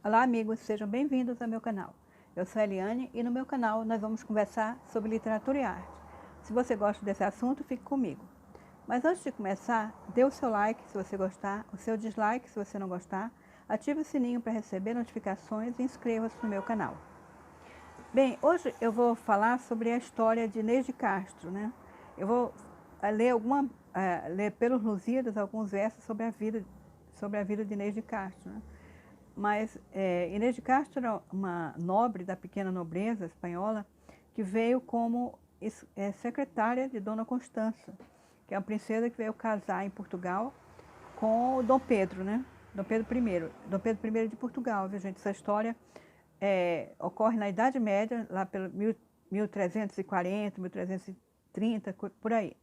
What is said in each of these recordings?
Olá amigos, sejam bem-vindos ao meu canal. Eu sou a Eliane e no meu canal nós vamos conversar sobre literatura e arte. Se você gosta desse assunto, fique comigo. Mas antes de começar, dê o seu like se você gostar, o seu dislike se você não gostar, ative o sininho para receber notificações e inscreva-se no meu canal. Bem, hoje eu vou falar sobre a história de Inês de Castro, né? Eu vou ler pelos Lusíadas alguns versos sobre a vida de Inês de Castro, né? Mas Inês de Castro era uma nobre da pequena nobreza espanhola que veio como secretária de Dona Constança, que é uma princesa que veio casar em Portugal com o Dom Pedro, né? Dom Pedro I. Dom Pedro I de Portugal, viu gente? Essa história ocorre na Idade Média, lá pelo 1340, 1330, por aí.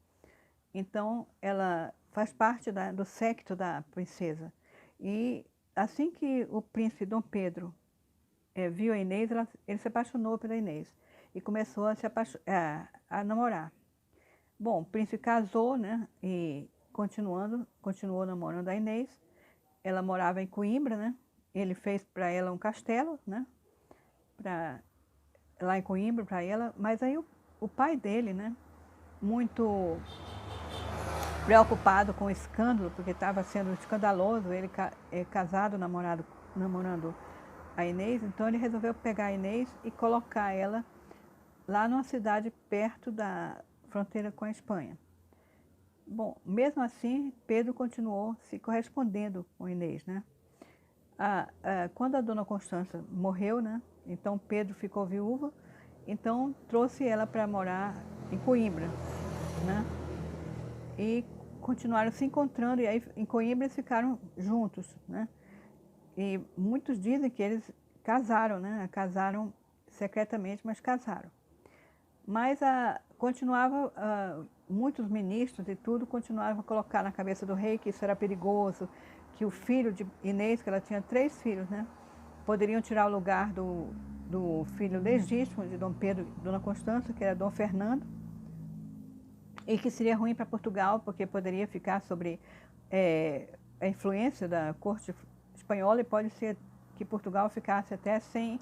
Então, ela faz parte do séquito da princesa. E assim que o príncipe Dom Pedro viu a Inês, ele se apaixonou pela Inês e começou a namorar. Bom, o príncipe casou, né, e continuou namorando a Inês. Ela morava em Coimbra, né? Ele fez para ela um castelo, né, lá em Coimbra para ela, mas aí o pai dele, né, muito preocupado com o escândalo, porque estava sendo escandaloso ele casado, namorando a Inês, então ele resolveu pegar a Inês e colocar ela lá numa cidade perto da fronteira com a Espanha. Bom, mesmo assim, Pedro continuou se correspondendo com Inês, né? Quando a Dona Constança morreu, né? Então Pedro ficou viúva, então trouxe ela para morar em Coimbra, né? E continuaram se encontrando, e aí em Coimbra eles ficaram juntos, né? E muitos dizem que eles casaram, né? Casaram secretamente, mas casaram. Mas muitos ministros e tudo continuavam a colocar na cabeça do rei que isso era perigoso, que o filho de Inês, que ela tinha 3 filhos, né? Poderiam tirar o lugar do filho legítimo de Dom Pedro e Dona Constança, que era Dom Fernando, e que seria ruim para Portugal, porque poderia ficar sobre a influência da corte espanhola e pode ser que Portugal ficasse até sem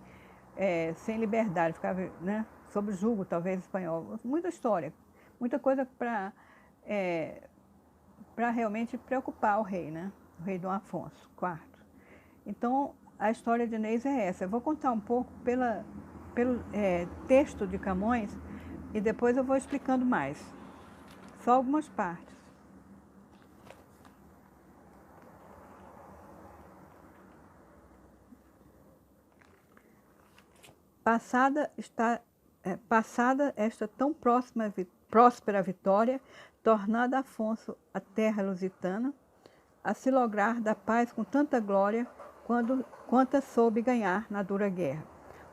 liberdade, ficava, né, sob julgo, talvez, espanhol. Muita história, muita coisa para realmente preocupar o rei, né, o rei Dom Afonso IV. Então, a história de Inês é essa. Eu vou contar um pouco pelo texto de Camões e depois eu vou explicando mais. Só algumas partes. Passada esta tão próspera vitória, tornada Afonso a terra lusitana, a se lograr da paz com tanta glória, quanta soube ganhar na dura guerra.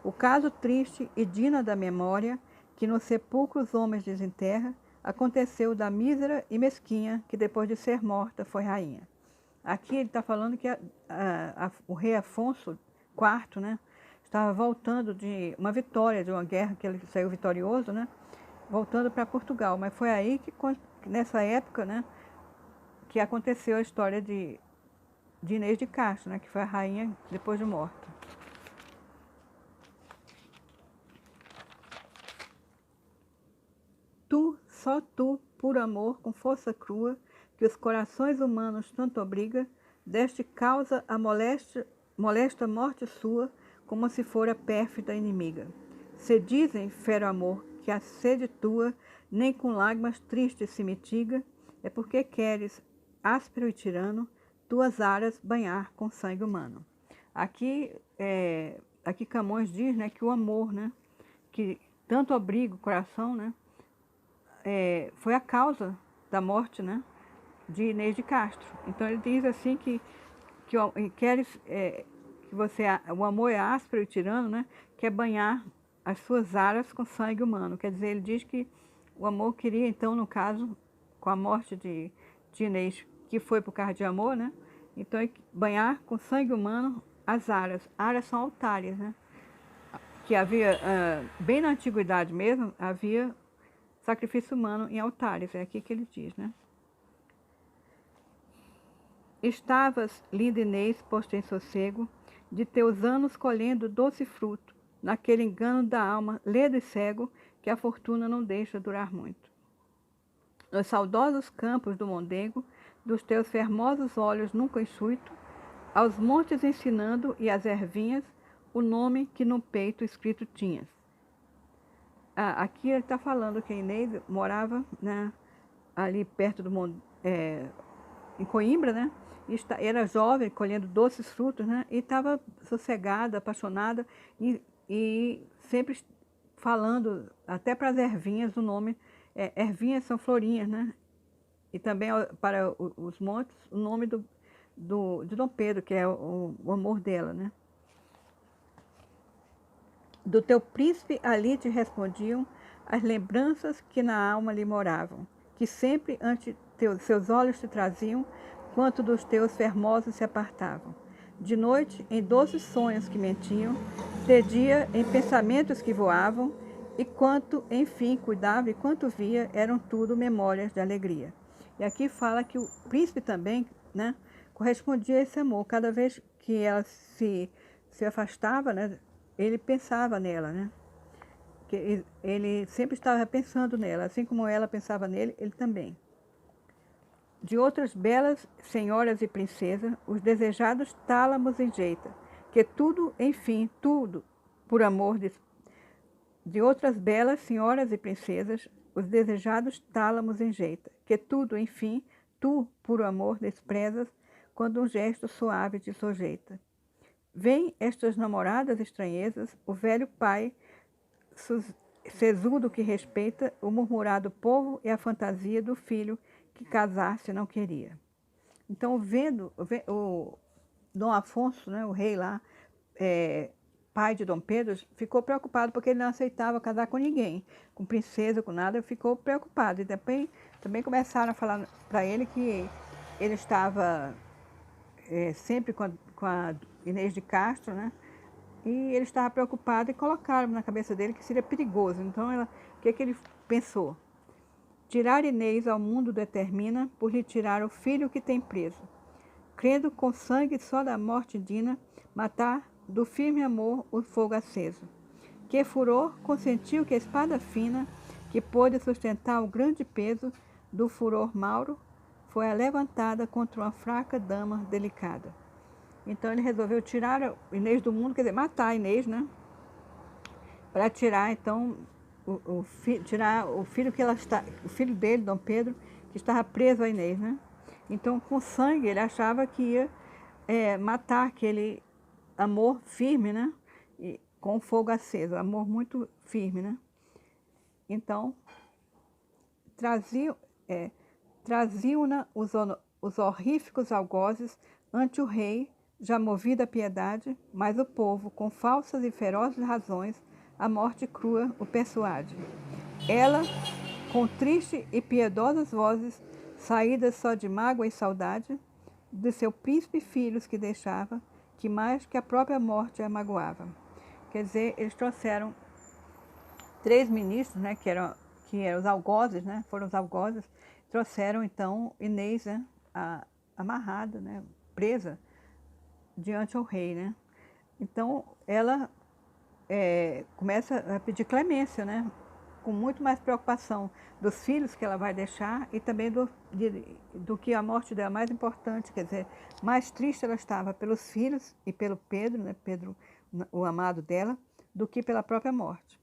O caso triste e digno da memória, que no sepulcro os homens desenterra, aconteceu da mísera e mesquinha, que depois de ser morta foi rainha. Aqui ele está falando que o rei Afonso IV, né, estava voltando de uma vitória, de uma guerra que ele saiu vitorioso, né, voltando para Portugal. Mas foi aí que, nessa época, né, que aconteceu a história de Inês de Castro, né, que foi a rainha depois de morta. Tu, só tu, por amor, com força crua, que os corações humanos tanto obriga, deste causa a molesta morte sua, como se fora pérfida inimiga. Se dizem, fero amor, que a sede tua nem com lágrimas tristes se mitiga, é porque queres, áspero e tirano, tuas aras banhar com sangue humano. Aqui Camões diz, né, que o amor, né, que tanto obriga o coração, né, foi a causa da morte, né, de Inês de Castro. Então ele diz assim que o amor é áspero e tirano, né, quer banhar as suas aras com sangue humano. Quer dizer, ele diz que o amor queria, então, no caso, com a morte de Inês, que foi por causa de amor, né, então banhar com sangue humano as aras. Aras são altares, né, que havia, bem na antiguidade mesmo, havia sacrifício humano em altares, é aqui que ele diz, né. Estavas, linda Inês, posta em sossego, de teus anos colhendo doce fruto, naquele engano da alma, ledo e cego, que a fortuna não deixa durar muito. Nos saudosos campos do mondego, dos teus fermosos olhos nunca enxuito, aos montes ensinando e às ervinhas, o nome que no peito escrito tinhas. Aqui ele está falando que a Inês morava, né, ali perto em Coimbra, né? Era jovem, colhendo doces frutos, né? E estava sossegada, apaixonada e sempre falando, até para as ervinhas, o nome. Ervinhas são florinhas, né? E também para os montes, o nome de Dom Pedro, que é o amor dela, né? Do teu príncipe ali te respondiam as lembranças que na alma lhe moravam, que sempre ante seus olhos te traziam, quanto dos teus fermosos se apartavam. De noite, em doces sonhos que mentiam, de dia, em pensamentos que voavam, e quanto, enfim, cuidava e quanto via, eram tudo memórias de alegria. E aqui fala que o príncipe também, né, correspondia a esse amor. Cada vez que ela se afastava, né, ele pensava nela, né? Que ele sempre estava pensando nela, assim como ela pensava nele, ele também. De outras belas senhoras e princesas, os desejados tálamos enjeita, que tudo, enfim, tudo, por amor de outras belas senhoras e princesas, os desejados tálamos enjeita, que tudo, enfim, tu, por amor, desprezas, quando um gesto suave te sujeita. Vêm estas namoradas estranhezas, o velho pai, sesudo que respeita, o murmurado povo e a fantasia do filho que casar-se não queria. Então, vendo o Dom Afonso, né, o rei lá, pai de Dom Pedro, ficou preocupado porque ele não aceitava casar com ninguém, com princesa, com nada, ficou preocupado. E também começaram a falar para ele que ele estava sempre com a Inês de Castro, né? E ele estava preocupado e colocaram na cabeça dele que seria perigoso. Então, o que ele pensou? Tirar Inês ao mundo determina por lhe tirar o filho que tem preso. Crendo com sangue só da morte dina, matar do firme amor o fogo aceso. Que furor consentiu que a espada fina, que pôde sustentar o grande peso do furor mauro, foi levantada contra uma fraca dama delicada. Então ele resolveu tirar a Inês do mundo, quer dizer, matar a Inês, né? Para tirar, então, tirar o filho o filho dele, Dom Pedro, que estava preso a Inês, né? Então, com sangue, ele achava que ia matar aquele amor firme, né? E, com fogo aceso, amor muito firme, né? Então, traziam-na os horríficos algozes ante o rei, já movido à piedade, mas o povo, com falsas e ferozes razões, a morte crua o persuade. Ela, com triste e piedosas vozes, saídas só de mágoa e saudade, de seu príncipe filhos que deixava, que mais que a própria morte a magoava. Quer dizer, eles trouxeram 3 ministros, né, que eram os algozes, né, foram os algozes, trouxeram então Inês, né, amarrada, né, presa, diante ao rei, né? Então, ela começa a pedir clemência, né? Com muito mais preocupação dos filhos que ela vai deixar e também do que a morte dela mais importante, quer dizer, mais triste ela estava pelos filhos e pelo Pedro, né? Pedro, o amado dela, do que pela própria morte.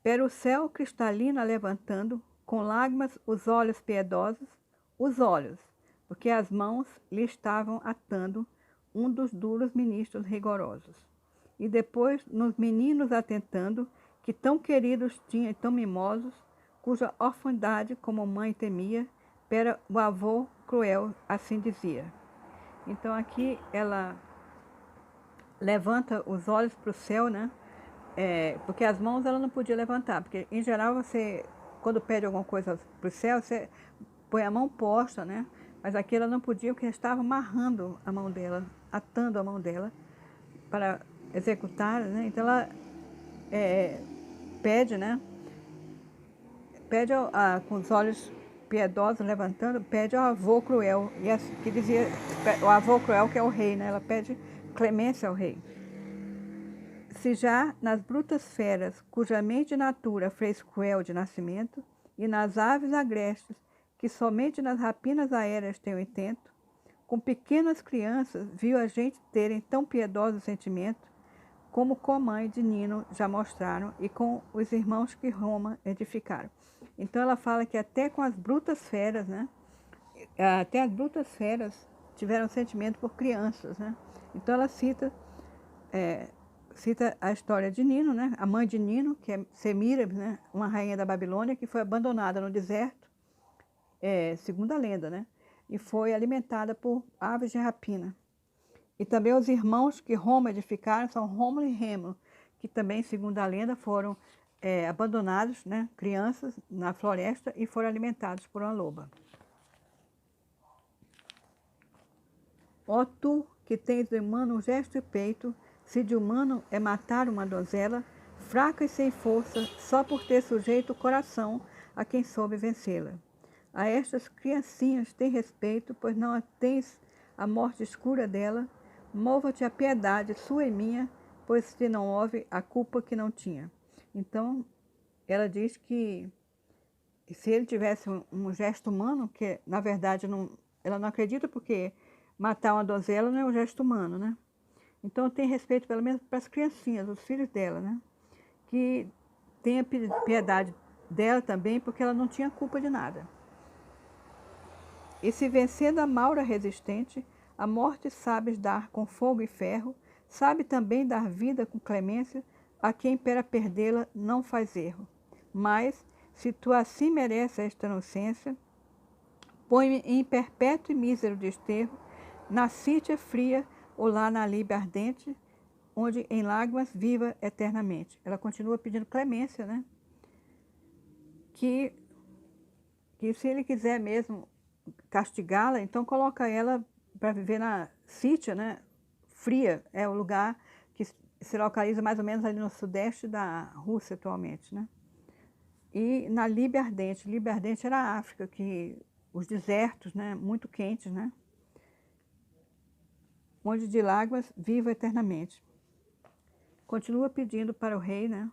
Pera o céu cristalino levantando, com lágrimas os olhos piedosos, os olhos, porque as mãos lhe estavam atando um dos duros ministros rigorosos. E depois, nos meninos atentando, que tão queridos tinha e tão mimosos, cuja orfandade como mãe temia, pera o avô cruel assim dizia. Então aqui ela levanta os olhos para o céu, né? Porque as mãos ela não podia levantar, porque em geral você, quando pede alguma coisa para o céu, você põe a mão posta, né? Mas aqui ela não podia porque estava amarrando a mão dela, atando a mão dela para executar, né? Então ela pede, né? Pede com os olhos piedosa, levantando, pede ao avô cruel, que dizia, o avô cruel que é o rei, né? Ela pede clemência ao rei. Se já nas brutas feras, cuja mente natura fez cruel de nascimento, e nas aves agrestes, que somente nas rapinas aéreas têm o intento, com pequenas crianças viu a gente terem tão piedoso sentimento, como com a mãe de Nino já mostraram, e com os irmãos que Roma edificaram. Então ela fala que até com as brutas feras, né? Até as brutas feras tiveram sentimento por crianças, né? Então ela cita a história de Nino, né? A mãe de Nino, que é Semíramis, né? Uma rainha da Babilônia que foi abandonada no deserto, segundo a lenda, né? E foi alimentada por aves de rapina. E também os irmãos que Roma edificaram são Rômulo e Remo, que também, segundo a lenda, foram abandonados, né? Crianças, na floresta e foram alimentados por uma loba. Ó tu, que tens de humano um gesto e peito, se de humano é matar uma donzela, fraca e sem força, só por ter sujeito o coração a quem soube vencê-la. A estas criancinhas tem respeito, pois não tens a morte escura dela, mova-te a piedade sua e minha, pois se não houve a culpa que não tinha. Então, ela diz que se ele tivesse um gesto humano, que na verdade ela não acredita porque matar uma donzela não é um gesto humano, né? Então tem respeito pelo menos para as criancinhas, os filhos dela, né? Que tenha piedade dela também, porque ela não tinha culpa de nada. E se vencendo a Maura resistente, a morte sabes dar com fogo e ferro, sabe também dar vida com clemência, a quem para perdê-la não faz erro. Mas, se tu assim mereces esta inocência, põe-me em perpétuo e mísero desterro, na sítia fria ou lá na Líbia ardente, onde em lágrimas viva eternamente. Ela continua pedindo clemência, né? Que se ele quiser mesmo castigá-la, então coloca ela para viver na sítia, né? Fria, é o lugar que se localiza mais ou menos ali no sudeste da Rússia atualmente, né? E na Líbia ardente. Líbia ardente era a África, que os desertos, né? Muito quentes, né? Onde de lágrimas viva eternamente. Continua pedindo para o rei, né?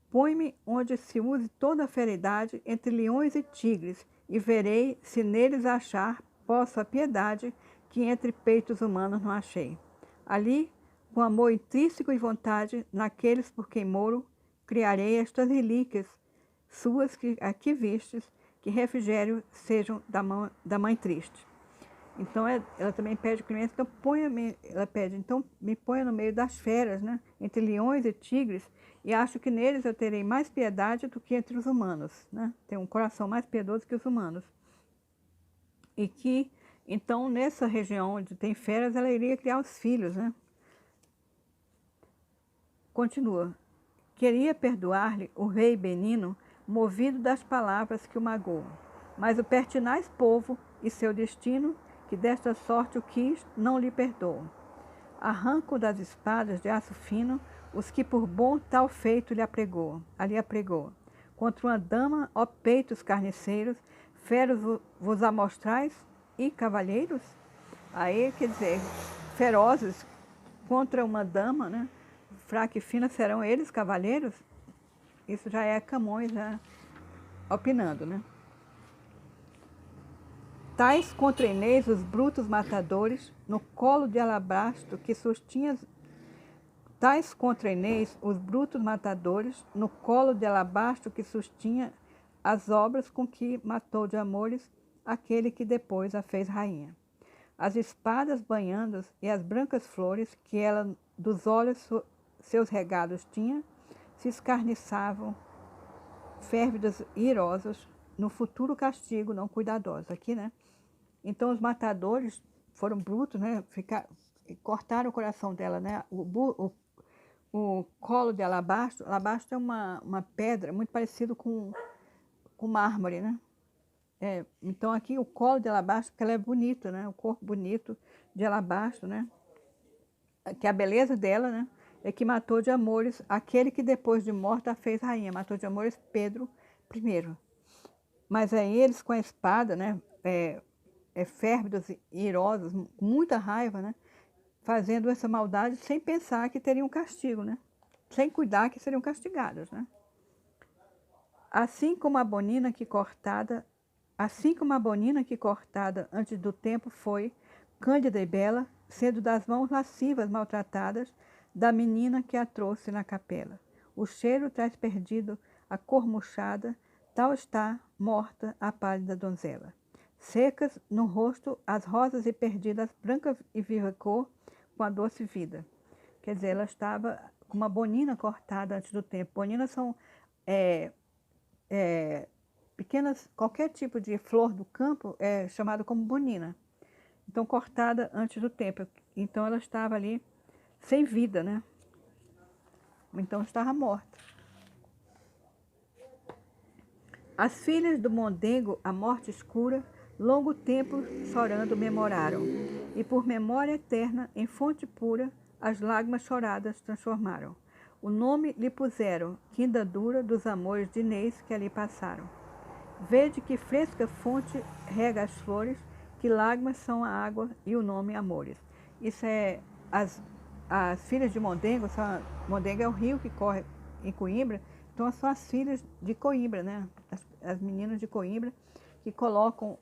Põe-me onde se use toda a feridade entre leões e tigres, e verei se neles achar posso a piedade que entre peitos humanos não achei. Ali, com amor intrínseco e vontade, naqueles por quem moro, criarei estas relíquias suas que aqui vistes, que refrigério sejam da mãe triste. Então ela também pede clemência, então ela pede, então me ponha no meio das feras, né? Entre leões e tigres, e acho que neles eu terei mais piedade do que entre os humanos, né? Tem um coração mais piedoso que os humanos. E que, então, nessa região onde tem feras, ela iria criar os filhos, né? Continua. Queria perdoar-lhe o rei Benino, movido das palavras que o magoam. Mas o pertinaz povo e seu destino, que desta sorte o quis, não lhe perdoam. Arranco das espadas de aço fino os que por bom tal feito ali apregou. Contra uma dama, ó peitos carniceiros, feros vos amostrais e cavalheiros? Aí, quer dizer, ferozes contra uma dama, né? Fraca e fina serão eles cavalheiros? Isso já é Camões, né? Opinando, né? Tais contra Inês os brutos matadores, no colo de alabastro que sustinha... Tais contra Inês os brutos matadores, no colo de alabastro que sustinha as obras com que matou de amores aquele que depois a fez rainha. As espadas banhandas e as brancas flores que ela dos olhos seus regados tinha, se escarniçavam, férvidas e irosas, no futuro castigo não cuidadosos. Aqui, né? Então, os matadores foram brutos, né? Cortaram o coração dela, né? O colo de alabastro. Alabastro é uma pedra muito parecido com mármore, né? Então, aqui o colo de alabastro, porque ela é bonita, né? O corpo bonito de alabastro, né? Que a beleza dela, né? É que matou de amores aquele que depois de morta a fez rainha. Matou de amores Pedro I. Mas aí eles com a espada, né, férvidos e irosos, com muita raiva, né, fazendo essa maldade sem pensar que teriam castigo, né, sem cuidar que seriam castigados, né. Assim como a bonina que cortada, assim como a bonina que cortada antes do tempo foi, cândida e bela, sendo das mãos lascivas maltratadas da menina que a trouxe na capela. O cheiro traz perdido a cor murchada, tal está morta a pálida donzela. Secas no rosto as rosas e perdidas, branca e viva cor, com a doce vida. Quer dizer, ela estava com uma bonina cortada antes do tempo. Boninas são pequenas, qualquer tipo de flor do campo é chamado como bonina. Então, cortada antes do tempo. Então, ela estava ali sem vida, né? Então, estava morta. As filhas do Mondego, a morte escura, longo tempo chorando memoraram, e por memória eterna, em fonte pura, as lágrimas choradas transformaram. O nome lhe puseram, quinda dura dos amores de Inês que ali passaram. Vede que fresca fonte rega as flores, que lágrimas são a água e o nome amores. Isso é as filhas de Mondego. Mondego é o rio que corre em Coimbra, então são as filhas de Coimbra, né? As meninas de Coimbra que colocam,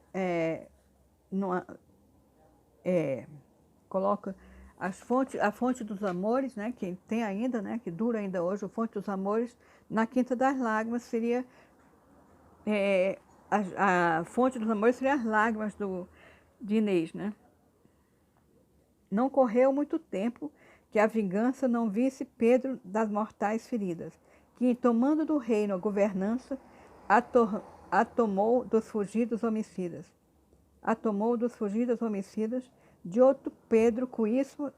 colocam a fonte dos amores, né? Que tem ainda, né? Que dura ainda hoje, a fonte dos amores, na Quinta das Lágrimas seria a fonte dos amores seria as lágrimas de Inês, né? Não correu muito tempo que a vingança não visse Pedro das mortais feridas, que, tomando do reino a governança, a tomou dos fugidos homicidas. A tomou dos fugidos homicidas de outro Pedro cuíssimo.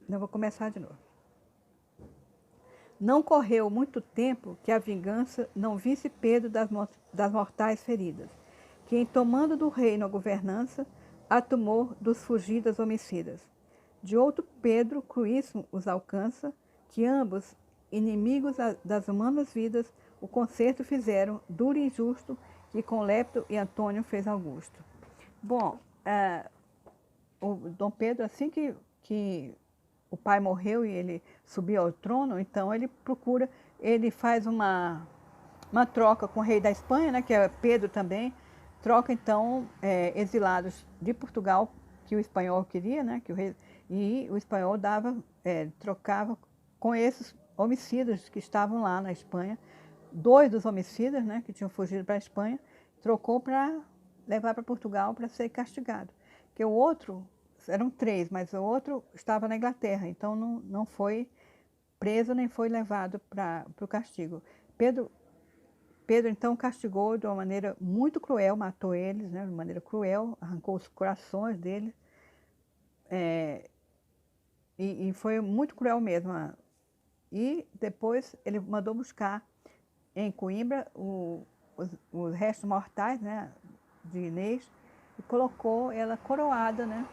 Não, vou começar de novo. Não correu muito tempo que a vingança não visse Pedro das mortais feridas, que, em tomando do reino a governança, a tomou dos fugidas homicidas. De outro Pedro cruíssimo os alcança, que ambos, inimigos das humanas vidas, o concerto fizeram, duro e injusto, que com Lepto e Antônio fez Augusto. Bom, o Dom Pedro, assim que o pai morreu e ele subiu ao trono, então ele faz uma troca com o rei da Espanha, né, que é Pedro também, troca então exilados de Portugal, que o espanhol queria, né, e o espanhol trocava com esses homicidas que estavam lá na Espanha. Dois dos homicidas, né, que tinham fugido para a Espanha, trocou para levar para Portugal para ser castigado. Porque o outro, eram três, mas o outro estava na Inglaterra, então não foi preso nem foi levado para o castigo. Pedro, então, castigou de uma maneira muito cruel, matou eles, né, de maneira cruel, arrancou os corações deles, e foi muito cruel mesmo. E depois ele mandou buscar em Coimbra os restos mortais, né, de Inês, e colocou ela coroada, né,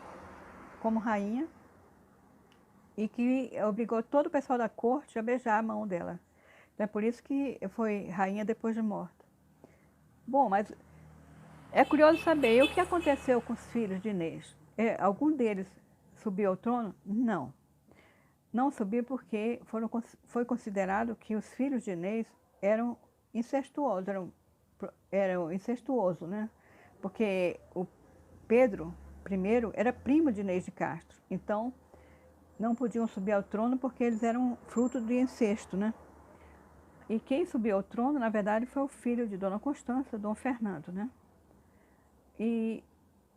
como rainha, e que obrigou todo o pessoal da corte a beijar a mão dela. Então é por isso que foi rainha depois de morta. Bom, mas é curioso saber o que aconteceu com os filhos de Inês. Algum deles subiu ao trono? Não. Não subiu porque foi considerado que os filhos de Inês eram incestuosos, eram incestuosos, né? Porque o Pedro I era primo de Inês de Castro, então não podiam subir ao trono porque eles eram fruto de incesto, né? E quem subiu ao trono, na verdade, foi o filho de Dona Constança, Dom Fernando, né? E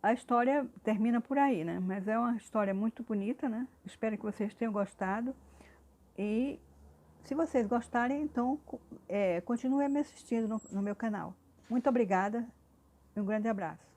a história termina por aí, né? Mas é uma história muito bonita, né? Espero que vocês tenham gostado. E se vocês gostarem, então continuem me assistindo no meu canal. Muito obrigada e um grande abraço.